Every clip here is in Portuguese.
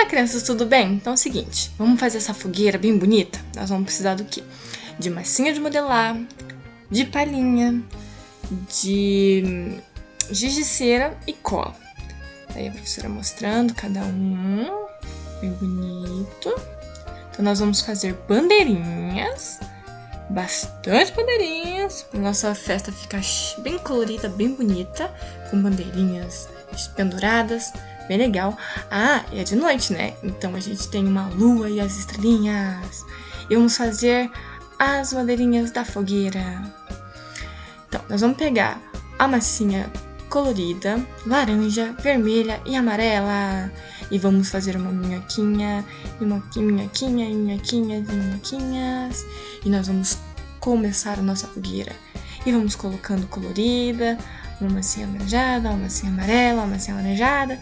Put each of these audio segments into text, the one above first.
crianças, tudo bem? Então é o seguinte, vamos fazer essa fogueira bem bonita? Nós vamos precisar do quê? De massinha de modelar, de palhinha, de giz de cera e cola. Aí a professora mostrando cada um, bem bonito. Então nós vamos fazer bandeirinhas, bastante bandeirinhas, para nossa festa ficar bem colorida, bem bonita, com bandeirinhas penduradas, bem legal. Ah, e é de noite, né? Então a gente tem uma lua e as estrelinhas. E vamos fazer as bandeirinhas da fogueira. Então, nós vamos pegar a massinha colorida, laranja, vermelha e amarela. E vamos fazer uma minhoquinha, e uma minhoquinha, e minhoquinhas, e minhoquinhas. E nós vamos começar a nossa fogueira. E vamos colocando colorida, uma massinha alaranjada, uma massinha amarela, uma massinha alaranjada.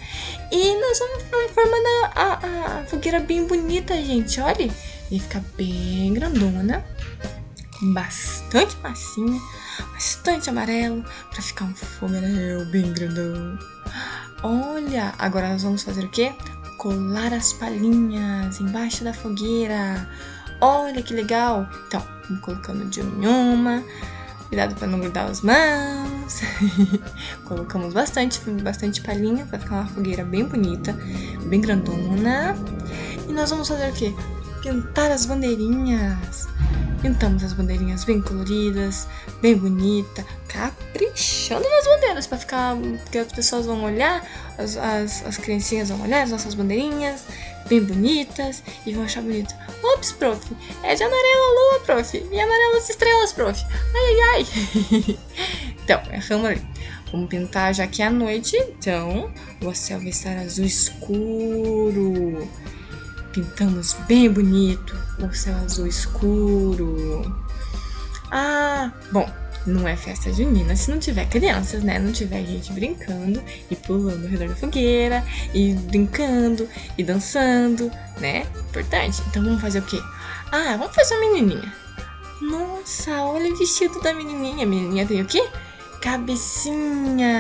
E nós vamos formando a fogueira bem bonita, gente. Olha, vai ficar bem grandona, com bastante massinha, bastante amarelo, pra ficar um fogaréu bem grandão. Olha, agora nós vamos fazer o quê? Colar as palhinhas embaixo da fogueira. Olha que legal! Então, vamos colocando de uma em uma. Cuidado para não grudar as mãos. Colocamos bastante palhinha para ficar uma fogueira bem bonita, bem grandona. E nós vamos fazer o quê? Pintar as bandeirinhas. Pintamos as bandeirinhas bem coloridas, bem bonita, caprichando nas bandeiras para ficar, porque as pessoas vão olhar, as criancinhas vão olhar as nossas bandeirinhas bem bonitas e vão achar bonito. Ops, prof, é de amarela a lua, prof, e amarela as estrelas, prof. Ai, ai, ai. Então, vamos ali. Vamos pintar já que é a noite, então o céu vai estar azul escuro. Pintamos bem bonito o céu azul escuro. Ah, bom, não é festa junina se não tiver crianças, né? Não tiver gente brincando e pulando ao redor da fogueira, e brincando e dançando, né? Importante. Então vamos fazer o quê? Ah, vamos fazer uma menininha. Nossa, olha o vestido da menininha. A menininha tem o quê? Cabecinha.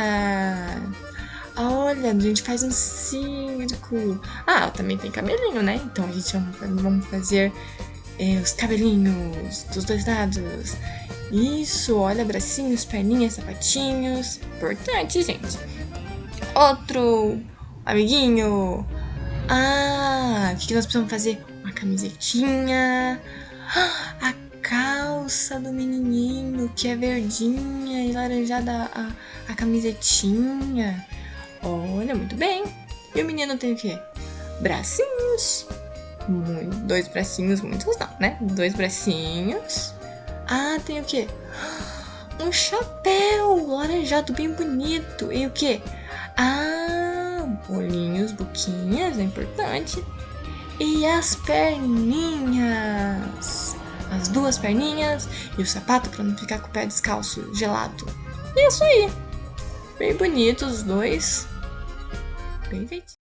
Olha, a gente faz um circo. Ah, ela também tem cabelinho, né? Então a gente vamos fazer os cabelinhos dos dois lados. Isso, olha, bracinhos, perninhas, sapatinhos. Importante, gente. Outro amiguinho. Ah, o que nós precisamos fazer? Uma camisetinha. A calça do menininho, que é verdinha e laranjada a camisetinha. Olha, muito bem. E o menino tem o quê? Bracinhos. Dois bracinhos, muitos não, né? Dois bracinhos. Ah, tem o quê? Um chapéu laranjado bem bonito. E o quê? Ah, olhinhos, boquinhas, é importante. E as perninhas. As duas perninhas e o sapato para não ficar com o pé descalço, gelado. E é isso aí. Bem bonitos os dois. Bem feitos.